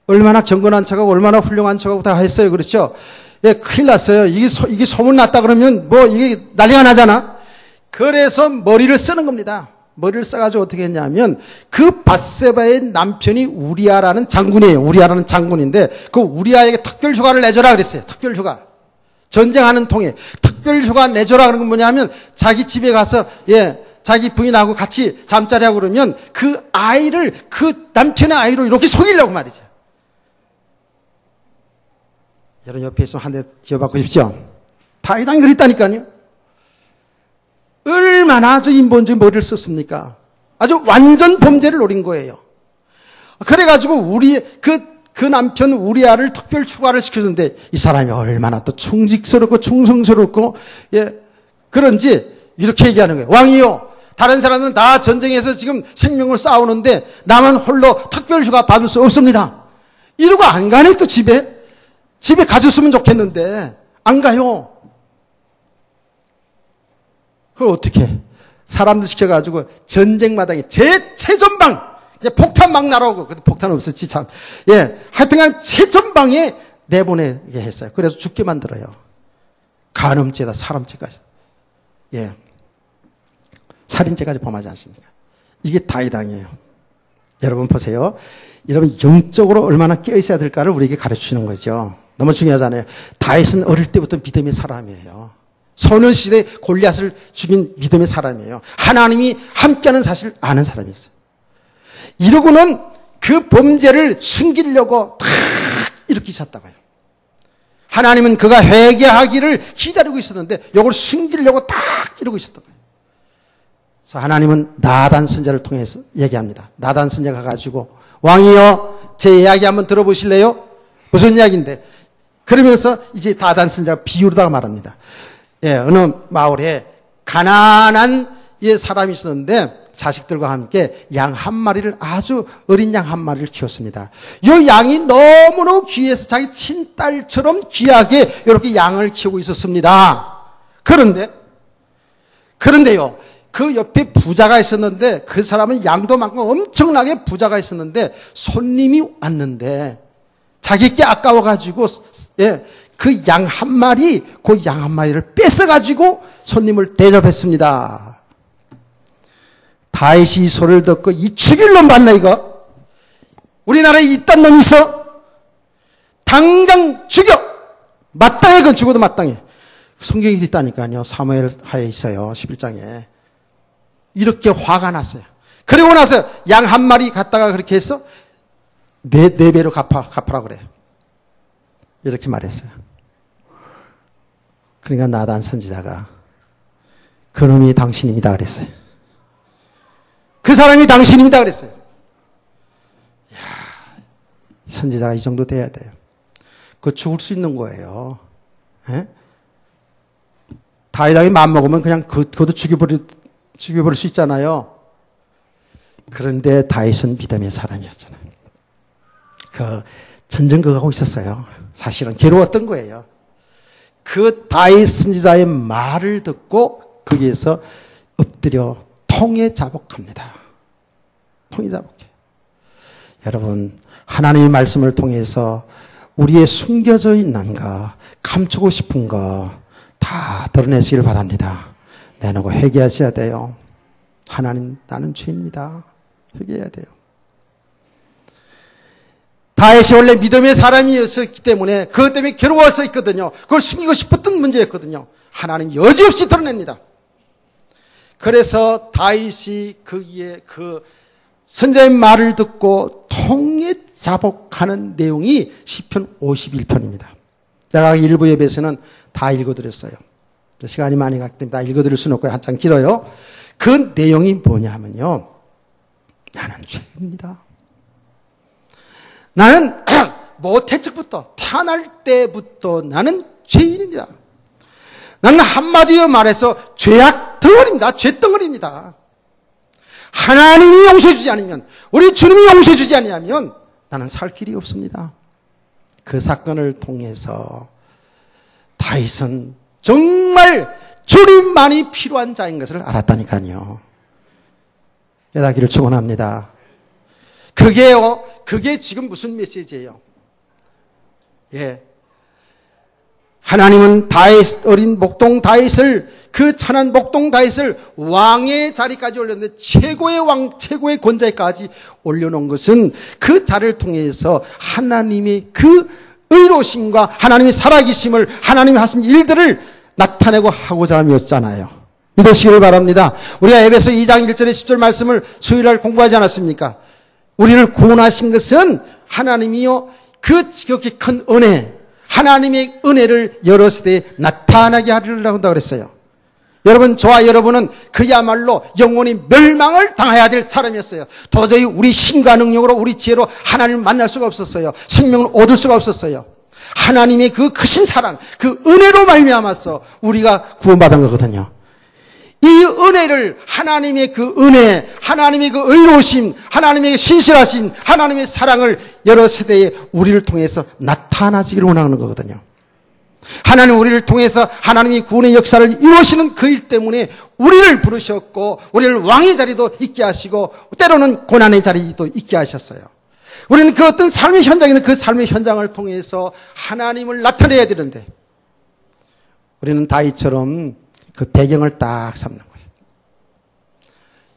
얼마나 경건한 척하고, 얼마나 훌륭한 척하고 다 했어요. 그렇죠? 예, 큰일 났어요. 이게 소문났다 그러면 뭐 이게 난리가 나잖아. 그래서 머리를 쓰는 겁니다. 머리를 써가지고 어떻게 했냐면, 그 밧세바의 남편이 우리아라는 장군이에요. 우리아라는 장군인데, 그 우리아에게 특별 휴가를 내줘라 그랬어요. 특별 휴가. 전쟁하는 통에 특별 휴가 내줘라 그런 건 뭐냐면, 자기 집에 가서, 예, 자기 부인하고 같이 잠자리 하고 그러면 그 아이를, 그 남편의 아이로 이렇게 속이려고 말이죠. 여러분 옆에 있으면 한 대 지어받고 싶죠? 다이당이 그랬다니까요. 얼마나 아주 인본주의 머리를 썼습니까? 아주 완전 범죄를 노린 거예요. 그래가지고 그 남편 우리아를 특별 휴가를 시켜줬는데, 이 사람이 얼마나 또 충직스럽고 충성스럽고, 예, 그런지 이렇게 얘기하는 거예요. 왕이요, 다른 사람은 다 전쟁에서 지금 생명을 싸우는데 나만 홀로 특별 휴가 받을 수 없습니다. 이러고 안 가네, 또 집에 가졌으면 좋겠는데 안 가요. 그걸 어떻게 사람들 시켜가지고 전쟁마당에 최전방, 이제 폭탄 막 날아오고, 근데 폭탄 없었지 참. 예, 하여튼간 최전방에 내보내게 했어요. 그래서 죽게 만들어요. 간음죄다, 사람죄까지. 예, 살인죄까지 범하지 않습니까? 이게 다이당이에요. 여러분 보세요. 여러분 영적으로 얼마나 깨어있어야 될까를 우리에게 가르치는 거죠. 너무 중요하잖아요. 다윗은 어릴 때부터 믿음의 사람이에요. 소년시대에 골리앗을 죽인 믿음의 사람이에요. 하나님이 함께하는 사실을 아는 사람이었어요. 이러고는 그 범죄를 숨기려고 탁 이렇게 잤다고요. 하나님은 그가 회개하기를 기다리고 있었는데 이걸 숨기려고 딱 이러고 있었다고요. 그래서 하나님은 나단 선지자를 통해서 얘기합니다. 나단 선지자가 가지고, 왕이여, 제 이야기 한번 들어보실래요? 무슨 이야기인데? 그러면서 이제 나단 선지자가 비유로다가 말합니다. 예, 어느 마을에 가난한 사람이 있었는데 자식들과 함께 양 한 마리를, 아주 어린 양 한 마리를 키웠습니다. 이 양이 너무너무 귀해서 자기 친딸처럼 귀하게 이렇게 양을 키우고 있었습니다. 그런데요, 그 옆에 부자가 있었는데, 그 사람은 양도 많고 엄청나게 부자가 있었는데, 손님이 왔는데 자기께 아까워가지고, 예, 그 양 한 마리를 뺏어가지고 손님을 대접했습니다. 다윗이 이 소리를 듣고, 이 죽일 놈 봤나 이거? 우리나라에 이딴 놈이 있어? 당장 죽여! 마땅해, 그건 죽어도 마땅해. 성경에 있다니까요. 사무엘 하에 있어요. 11장에. 이렇게 화가 났어요. 그리고 나서 양 한 마리 갖다가 그렇게 해서 네 배로 갚아라 그래. 이렇게 말했어요. 그러니까 나단 선지자가 그놈이 당신입니다 그랬어요. 그 사람이 당신입니다 그랬어요. 이야, 선지자가 이 정도 돼야 돼요. 그거 죽을 수 있는 거예요. 예? 다윗왕이 마음먹으면 그냥 그것도 죽여버릴 수 있잖아요. 그런데 다윗은 믿음의 사람이었잖아요. 그 전쟁 그거 하고 있었어요. 사실은 괴로웠던 거예요. 그 다윗 선지자의 말을 듣고 거기에서 엎드려 통에 자복합니다. 통에 자복해. 여러분, 하나님의 말씀을 통해서 우리의 숨겨져 있는 거, 감추고 싶은 거 다 드러내시길 바랍니다. 내놓고 회개하셔야 돼요. 하나님, 나는 죄입니다. 회개해야 돼요. 다윗이 원래 믿음의 사람이었기 때문에 그것 때문에 괴로워서 있거든요. 그걸 숨기고 싶었던 문제였거든요. 하나님 여지없이 드러냅니다. 그래서 다윗이 거기에 그 선자의 말을 듣고 통에 자복하는 내용이 시편 51편입니다. 제가 일부 예배에서는 다 읽어드렸어요. 시간이 많이 갔기 때문에 다 읽어드릴 수는 없고 한참 길어요. 그 내용이 뭐냐면요. 나는 죄입니다. 나는 모태측부터 태어날 때부터 나는 죄인입니다. 나는 한마디로 말해서 죄악 덩어리입니다. 죄덩어리입니다. 하나님이 용서해주지 않으면, 우리 주님이 용서해주지 않으면 나는 살 길이 없습니다. 그 사건을 통해서 다윗은 정말 주님만이 필요한 자인 것을 알았다니까요. 깨닫기를 축원합니다. 그게 지금 무슨 메시지예요? 예. 하나님은 어린 목동 다윗을, 그 천한 목동 다윗을 왕의 자리까지 올렸는데 최고의 왕, 최고의 권자에까지 올려놓은 것은 그 자를 통해서 하나님의 그 의로심과 하나님의 살아계심을, 하나님이 하신 일들을 나타내고 하고자 함이었잖아요. 믿으시기를 바랍니다. 우리가 에베소 2장 1절에 10절 말씀을 수요일날 공부하지 않았습니까? 우리를 구원하신 것은 하나님이요, 그 지극히 큰 은혜, 하나님의 은혜를 여러 세대에 나타나게 하리라고 한다고 그랬어요. 여러분, 저와 여러분은 그야말로 영원히 멸망을 당해야 될 사람이었어요. 도저히 우리 신과 능력으로, 우리 지혜로 하나님을 만날 수가 없었어요. 생명을 얻을 수가 없었어요. 하나님의 그 크신 사랑, 그 은혜로 말미암아서 우리가 구원받은 거거든요. 이 은혜를, 하나님의 그 은혜, 하나님의 그 의로우심, 하나님의 신실하심, 하나님의 사랑을 여러 세대에 우리를 통해서 나타나지기를 원하는 거거든요. 하나님 우리를 통해서 하나님이 구원의 역사를 이루시는 그 일 때문에 우리를 부르셨고, 우리를 왕의 자리도 있게 하시고, 때로는 고난의 자리도 있게 하셨어요. 우리는 그 어떤 삶의 현장에는 그 삶의 현장을 통해서 하나님을 나타내야 되는데, 우리는 다윗처럼 그 배경을 딱 삼는 거예요.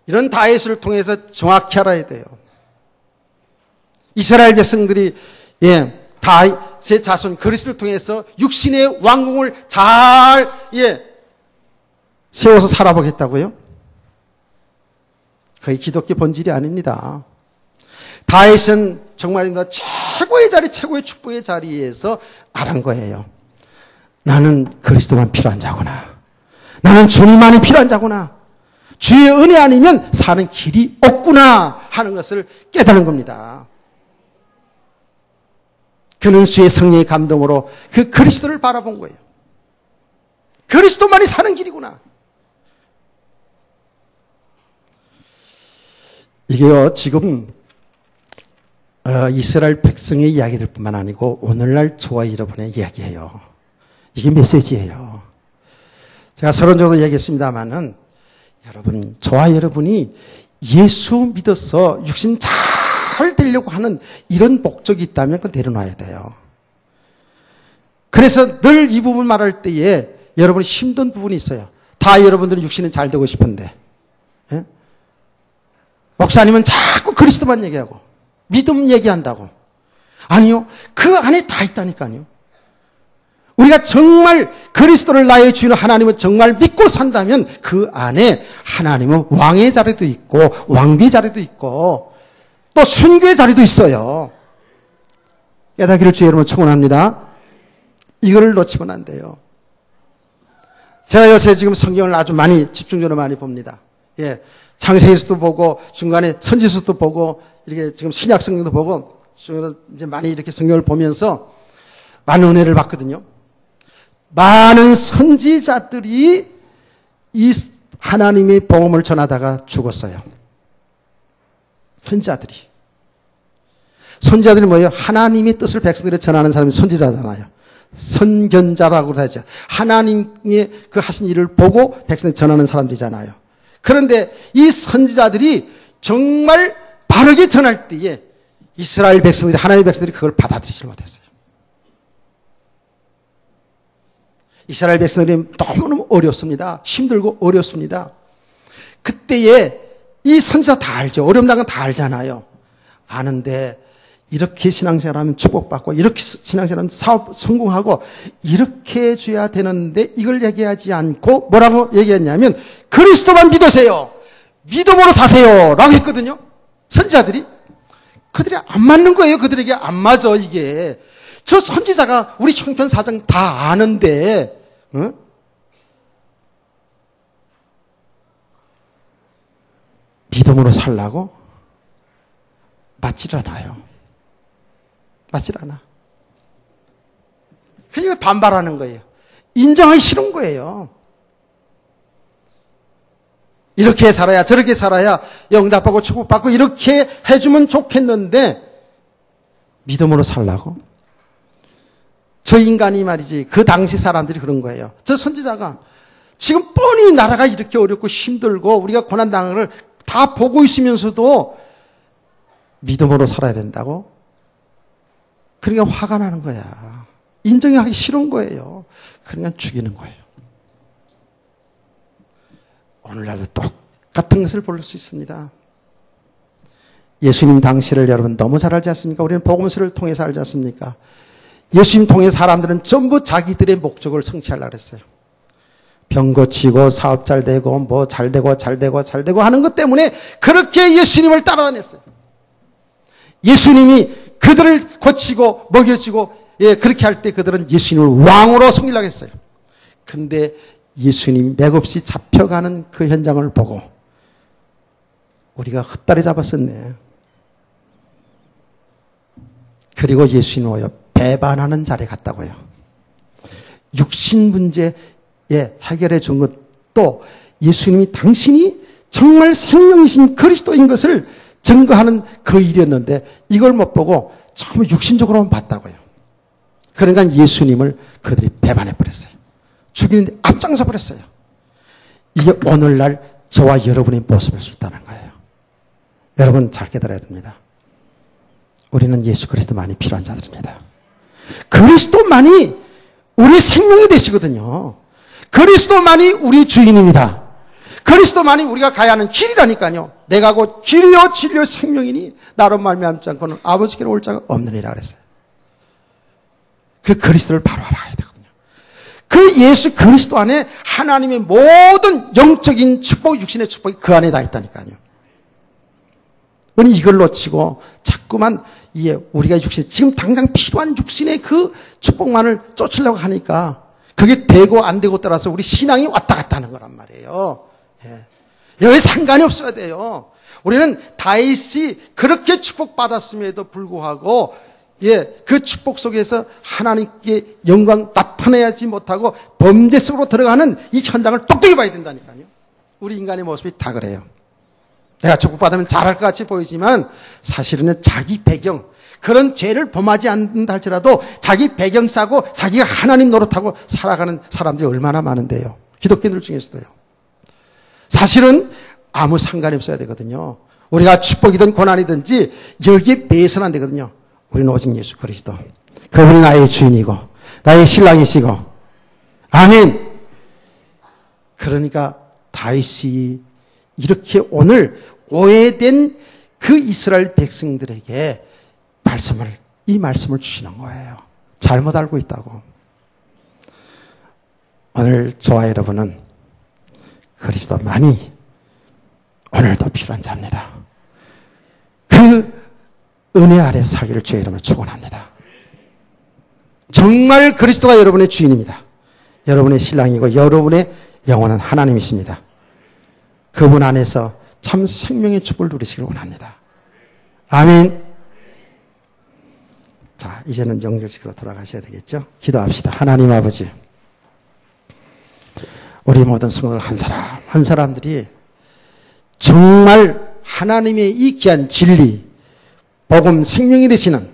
이런 다윗을 통해서 정확히 알아야 돼요. 이스라엘 백성들이 다윗의 자손 그리스도를 통해서 육신의 왕궁을 잘 세워서 살아보겠다고요? 그게 기독교 본질이 아닙니다. 다윗은 정말입니다. 최고의 자리, 최고의 축복의 자리에서 알은 거예요. 나는 그리스도만 필요한 자구나. 나는 주님만이 필요한 자구나. 주의 은혜 아니면 사는 길이 없구나 하는 것을 깨달은 겁니다. 그는 주의 성령의 감동으로 그 그리스도를 바라본 거예요. 그리스도만이 사는 길이구나. 이게요, 지금 이스라엘 백성의 이야기들 뿐만 아니고 오늘날 저와 여러분의 이야기예요. 이게 메시지예요. 제가 서론적으로 얘기했습니다만은, 여러분, 저와 여러분이 예수 믿어서 육신 잘 되려고 하는 이런 목적이 있다면 그건 내려놔야 돼요. 그래서 늘 이 부분 말할 때에 여러분이 힘든 부분이 있어요. 다 여러분들은 육신은 잘 되고 싶은데, 목사님은 자꾸 그리스도만 얘기하고, 믿음 얘기한다고. 아니요. 그 안에 다 있다니까요. 우리가 정말 그리스도를 나의 주인 하나님을 정말 믿고 산다면 그 안에 하나님은 왕의 자리도 있고 왕비의 자리도 있고 또 순교의 자리도 있어요. 깨닫기를 주의 이름으로 축원합니다. 이거를 놓치면 안 돼요. 제가 요새 지금 성경을 아주 많이 집중적으로 많이 봅니다. 예, 창세기서도 보고 중간에 선지서도 보고 이렇게 지금 신약 성경도 보고 이제 많이 이렇게 성경을 보면서 많은 은혜를 받거든요. 많은 선지자들이 이 하나님의 복음을 전하다가 죽었어요. 선지자들이 뭐예요? 하나님의 뜻을 백성들에 전하는 사람이 선지자잖아요. 선견자라고 하죠. 하나님의 그 하신 일을 보고 백성에 전하는 사람들이잖아요. 그런데 이 선지자들이 정말 바르게 전할 때에 이스라엘 백성들이, 하나님의 백성들이 그걸 받아들이지 못했어요. 이스라엘 백성들이 너무너무 어렵습니다. 힘들고 어렵습니다. 그때에 이 선지자 다 알죠. 어려움당은 다 알잖아요. 아는데 이렇게 신앙생활하면 축복받고 이렇게 신앙생활하면 사업 성공하고 이렇게 해줘야 되는데 이걸 얘기하지 않고 뭐라고 얘기했냐면 그리스도만 믿으세요. 믿음으로 사세요. 라고 했거든요. 선지자들이. 그들이 안 맞는 거예요. 그들에게 안 맞아 이게. 저 선지자가 우리 형편 사정 다 아는데 믿음으로 살라고? 맞질 않아요. 맞질 않아. 그러니까 반발하는 거예요. 인정하기 싫은 거예요. 이렇게 살아야 저렇게 살아야 응답하고 축복받고 이렇게 해주면 좋겠는데 믿음으로 살라고? 저 인간이 말이지 그 당시 사람들이 그런 거예요. 저 선지자가 지금 뻔히 나라가 이렇게 어렵고 힘들고 우리가 고난당한 걸 다 보고 있으면서도 믿음으로 살아야 된다고? 그러니까 화가 나는 거야. 인정하기 싫은 거예요. 그러니까 죽이는 거예요. 오늘날도 똑같은 것을 볼 수 있습니다. 예수님 당시를 여러분 너무 잘 알지 않습니까? 우리는 복음서를 통해서 알지 않습니까? 예수님 통해 사람들은 전부 자기들의 목적을 성취하려고 했어요. 병 고치고 사업 잘 되고 뭐 잘 되고 하는 것 때문에 그렇게 예수님을 따라다녔어요. 예수님이 그들을 고치고 먹여주고 그렇게 할 때 그들은 예수님을 왕으로 섬기려고 했어요. 근데 예수님 맥없이 잡혀가는 그 현장을 보고 우리가 헛다리 잡았었네. 그리고 예수님을 오히려 배반하는 자리에 갔다고요. 육신 문제 해결해 준 것도 예수님이 당신이 정말 생명이신 그리스도인 것을 증거하는 그 일이었는데 이걸 못 보고 처음 육신적으로만 봤다고요. 그러니까 예수님을 그들이 배반해 버렸어요. 죽이는데 앞장서 버렸어요. 이게 오늘날 저와 여러분의 모습일 수 있다는 거예요. 여러분 잘 깨달아야 됩니다. 우리는 예수 그리스도만이 필요한 자들입니다. 그리스도만이 우리 생명이 되시거든요. 그리스도만이 우리 주인입니다. 그리스도만이 우리가 가야 하는 길이라니까요. 내가 곧 길이요 진리요 생명이니 나로 말미암지 않고는 아버지께로 올 자가 없느니라 그랬어요. 그 그리스도를 바로 알아야 되거든요. 그 예수 그리스도 안에 하나님의 모든 영적인 축복, 육신의 축복이 그 안에 다 있다니까요. 우리 이걸 놓치고 자꾸만 우리가 육신, 지금 당장 필요한 육신의 그 축복만을 쫓으려고 하니까 그게 되고 안 되고 따라서 우리 신앙이 왔다 갔다 하는 거란 말이에요. 여기 상관이 없어야 돼요. 우리는 다윗이 그렇게 축복받았음에도 불구하고 그 축복 속에서 하나님께 영광 나타내야지 못하고 범죄 속으로 들어가는 이 현장을 똑똑히 봐야 된다니까요. 우리 인간의 모습이 다 그래요. 내가 축복받으면 잘할 것 같이 보이지만 사실은 자기 배경, 그런 죄를 범하지 않는다 할지라도 자기 배경 싸고 자기가 하나님 노릇하고 살아가는 사람들이 얼마나 많은데요. 기독교인들 중에서도요. 사실은 아무 상관이 없어야 되거든요. 우리가 축복이든 고난이든지 여기에 매여서는 안 되거든요. 우리는 오직 예수 그리스도. 그분이 나의 주인이고 나의 신랑이시고. 아멘. 그러니까 다윗이 이렇게 오늘 오해된 그 이스라엘 백성들에게 이 말씀을 주시는 거예요. 잘못 알고 있다고. 오늘 저와 여러분은 그리스도만이 오늘도 필요한 자입니다. 그 은혜 아래 살기를 주의 이름으로 축원합니다. 정말 그리스도가 여러분의 주인입니다. 여러분의 신랑이고 여러분의 영혼은 하나님이십니다. 그분 안에서 참 생명의 축복을 누리시길 원합니다. 아멘. 자, 이제는 영절식으로 돌아가셔야 되겠죠? 기도합시다. 하나님 아버지, 우리 모든 성도들 한 사람들이 정말 하나님의 이 귀한 진리, 복음 생명이 되시는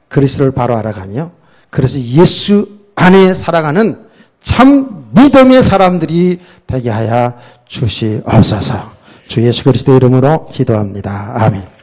그리스도를 바로 알아가며 그래서 예수 안에 살아가는 참 믿음의 사람들이 되게 하여 주시옵소서. 주 예수 그리스도의 이름으로 기도합니다. 아멘.